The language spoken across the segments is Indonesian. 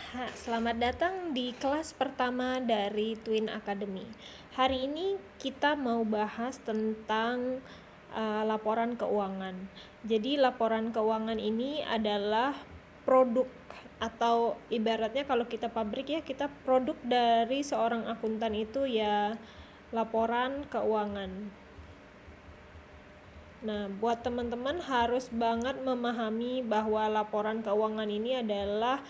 Selamat datang di kelas pertama dari Twin Academy. Hari ini kita mau bahas tentang laporan keuangan. Jadi laporan keuangan ini adalah produk atau ibaratnya kalau kita pabrik ya, kita produk dari seorang akuntan itu ya laporan keuangan. Nah, buat teman-teman harus banget memahami bahwa laporan keuangan ini adalah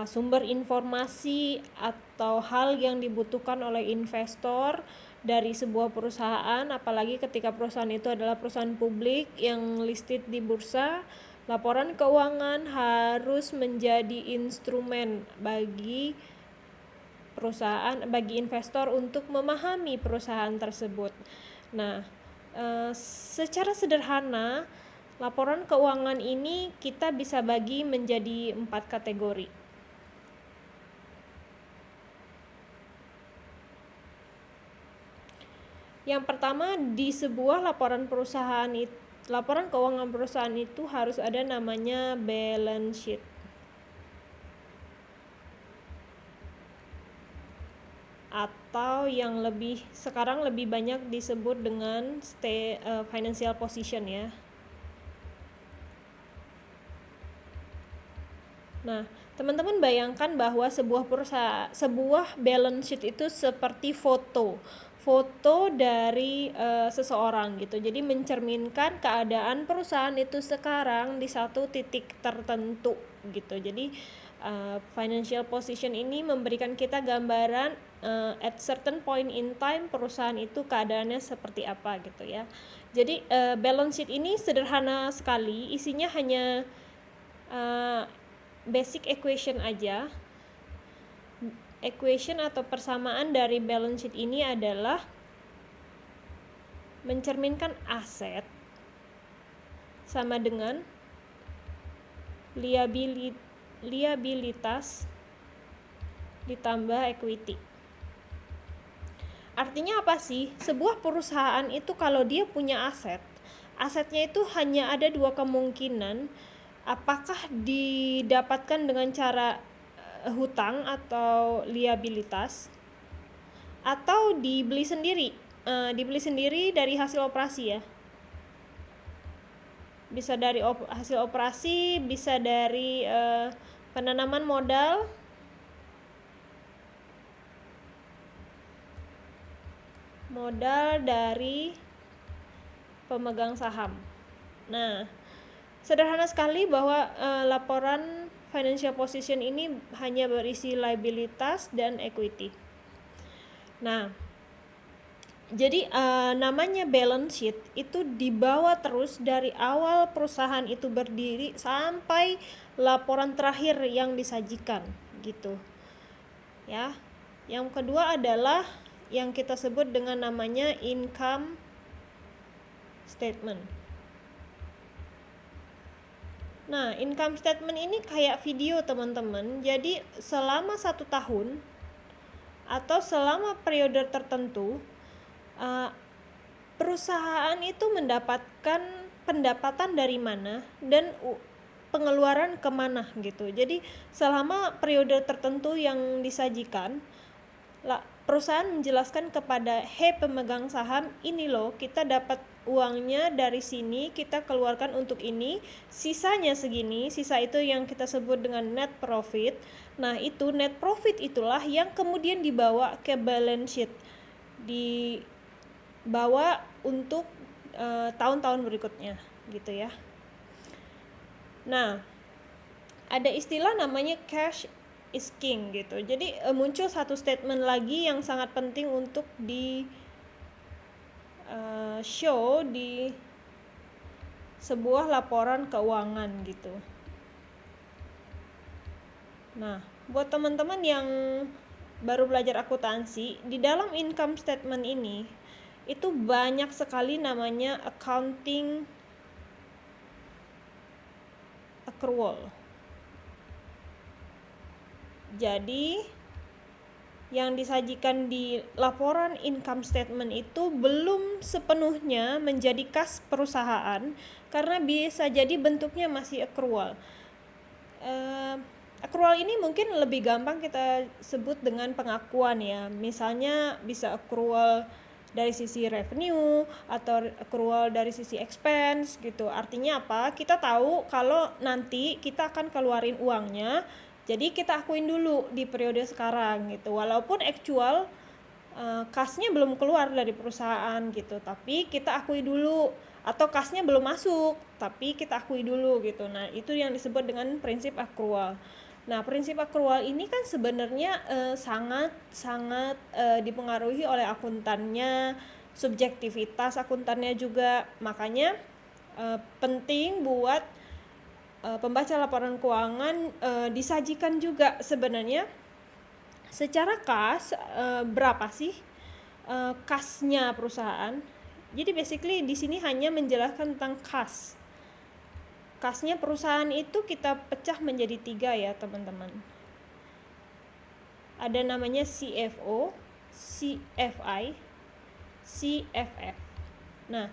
sumber informasi atau hal yang dibutuhkan oleh investor dari sebuah perusahaan, apalagi ketika perusahaan itu adalah perusahaan publik yang listed di bursa. Laporan keuangan harus menjadi instrumen bagi perusahaan, bagi investor untuk memahami perusahaan tersebut. Nah, secara sederhana, laporan keuangan ini kita bisa bagi menjadi 4 kategori. Yang pertama, di sebuah laporan keuangan perusahaan itu harus ada namanya balance sheet. Atau yang sekarang lebih banyak disebut dengan financial position ya. Nah, teman-teman bayangkan bahwa sebuah balance sheet itu seperti foto dari seseorang gitu. Jadi mencerminkan keadaan perusahaan itu sekarang di satu titik tertentu gitu. Jadi financial position ini memberikan kita gambaran at certain point in time perusahaan itu keadaannya seperti apa gitu ya. Jadi balance sheet ini sederhana sekali, isinya hanya basic equation aja. Equation atau persamaan dari balance sheet ini adalah mencerminkan aset sama dengan liabilitas ditambah equity. Artinya apa sih? Sebuah perusahaan itu kalau dia punya asetnya itu hanya ada 2 kemungkinan. Apakah didapatkan dengan cara hutang atau liabilitas, atau dibeli sendiri dari hasil operasi ya. Bisa dari hasil operasi, bisa dari penanaman modal dari pemegang saham. Nah, sederhana sekali bahwa laporan financial position ini hanya berisi liabilitas dan equity. Nah, jadi namanya balance sheet itu dibawa terus dari awal perusahaan itu berdiri sampai laporan terakhir yang disajikan gitu. Ya. Yang kedua adalah yang kita sebut dengan namanya income statement. Nah, income statement ini kayak video teman-teman. Jadi selama 1 tahun atau selama periode tertentu, perusahaan itu mendapatkan pendapatan dari mana dan pengeluaran kemana gitu. Jadi selama periode tertentu yang disajikan, perusahaan menjelaskan kepada pemegang saham, ini loh kita dapat uangnya dari sini, kita keluarkan untuk ini, sisanya segini, sisa itu yang kita sebut dengan net profit. Nah, itu net profit itulah yang kemudian dibawa ke balance sheet, dibawa untuk tahun-tahun berikutnya gitu ya. Nah, ada istilah namanya cash is king gitu. Jadi muncul satu statement lagi yang sangat penting untuk di show di sebuah laporan keuangan gitu. Nah, buat teman-teman yang baru belajar akuntansi, di dalam income statement ini itu banyak sekali namanya accounting accrual. Jadi yang disajikan di laporan income statement itu belum sepenuhnya menjadi kas perusahaan karena bisa jadi bentuknya masih accrual. Accrual ini mungkin lebih gampang kita sebut dengan pengakuan ya. Misalnya bisa accrual dari sisi revenue atau accrual dari sisi expense gitu. Artinya apa? Kita tahu kalau nanti kita akan keluarin uangnya, jadi kita akuin dulu di periode sekarang gitu. Walaupun actual kasnya belum keluar dari perusahaan gitu, tapi kita akui dulu, atau kasnya belum masuk tapi kita akui dulu gitu. Nah, itu yang disebut dengan prinsip accrual. Nah, prinsip accrual ini kan sebenarnya sangat dipengaruhi oleh akuntannya, subjektivitas akuntannya juga. Makanya penting buat pembaca laporan keuangan disajikan juga sebenarnya secara kas berapa sih kasnya perusahaan. Jadi basically di sini hanya menjelaskan tentang kas. Kasnya perusahaan itu kita pecah menjadi 3 ya teman-teman. Ada namanya CFO, CFI, CFF. Nah,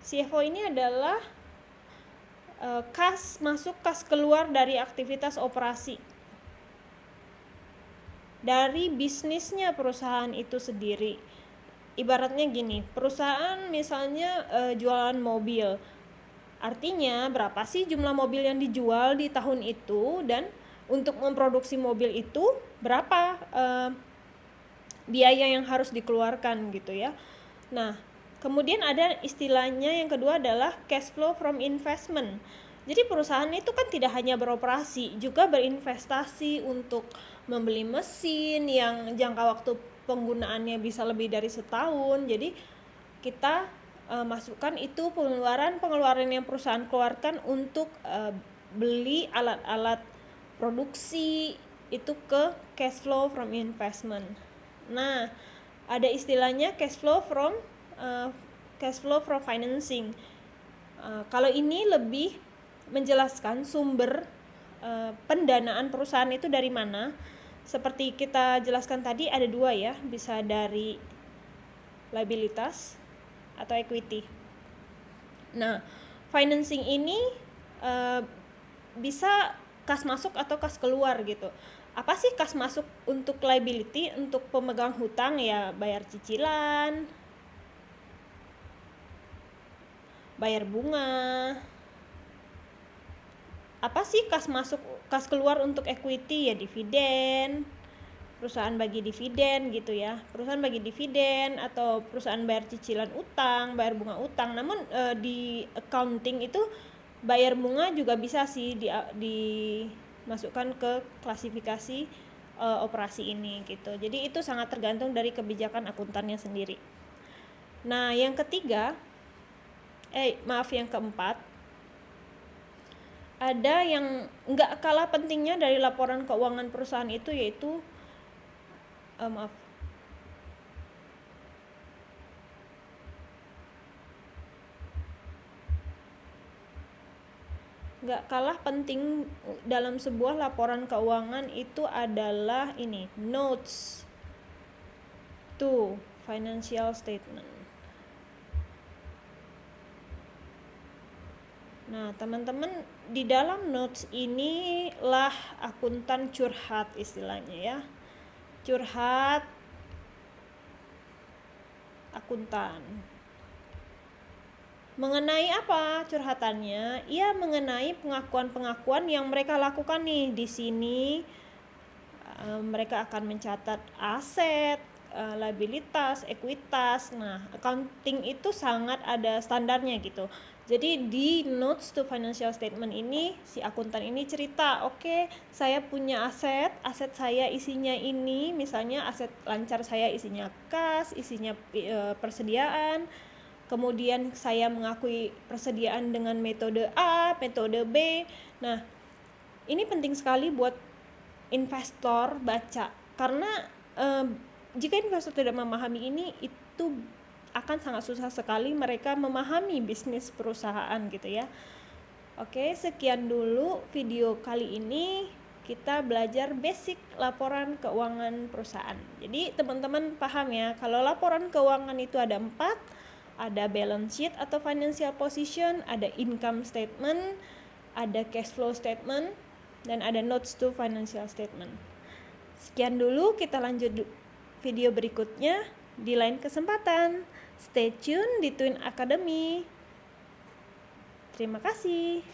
CFO ini adalah kas masuk, kas keluar dari aktivitas operasi dari bisnisnya perusahaan itu sendiri. Ibaratnya gini, perusahaan misalnya jualan mobil. Artinya berapa sih jumlah mobil yang dijual di tahun itu, dan untuk memproduksi mobil itu berapa biaya yang harus dikeluarkan gitu ya. Nah, kemudian ada istilahnya yang kedua adalah cash flow from investment. Jadi perusahaan itu kan tidak hanya beroperasi, juga berinvestasi untuk membeli mesin yang jangka waktu penggunaannya bisa lebih dari setahun. Jadi kita masukkan itu pengeluaran yang perusahaan keluarkan untuk beli alat-alat produksi itu ke cash flow from investment. Nah, ada istilahnya cash flow from financing. Kalau ini lebih menjelaskan sumber pendanaan perusahaan itu dari mana. Seperti kita jelaskan tadi ada 2 ya, bisa dari liabilitas atau equity. Nah, financing ini bisa kas masuk atau kas keluar gitu. Apa sih kas masuk? Untuk liability, untuk pemegang hutang ya, bayar cicilan, bayar bunga. Apa sih kas masuk? Kas keluar untuk equity ya dividen, perusahaan bagi dividen gitu ya. Perusahaan bagi dividen atau perusahaan bayar cicilan utang, bayar bunga utang. Namun di accounting itu bayar bunga juga bisa sih dimasukkan ke klasifikasi operasi ini gitu. Jadi itu sangat tergantung dari kebijakan akuntannya sendiri. Nah, yang keempat, ada yang nggak kalah pentingnya dari laporan keuangan perusahaan itu, yaitu nggak kalah penting dalam sebuah laporan keuangan itu adalah ini, notes to financial statement. Nah, teman-teman, di dalam notes inilah akuntan curhat istilahnya ya. Curhat akuntan. Mengenai apa curhatannya? Ia mengenai pengakuan-pengakuan yang mereka lakukan nih. Di sini mereka akan mencatat aset, liabilitas, ekuitas. Nah, accounting itu sangat ada standarnya gitu. Jadi di notes to financial statement ini si akuntan ini cerita, oke, saya punya aset saya isinya ini, misalnya aset lancar saya isinya kas, isinya persediaan. Kemudian saya mengakui persediaan dengan metode A, metode B. Nah, ini penting sekali buat investor baca, karena jika investor tidak memahami ini, itu akan sangat susah sekali mereka memahami bisnis perusahaan gitu ya. Oke, sekian dulu video kali ini. Kita belajar basic laporan keuangan perusahaan. Jadi teman-teman paham ya, kalau laporan keuangan itu ada 4, ada balance sheet atau financial position, ada income statement, ada cash flow statement, dan ada notes to financial statement. Sekian dulu, kita lanjut video berikutnya di lain kesempatan. Stay tune di Twin Academy. Terima kasih.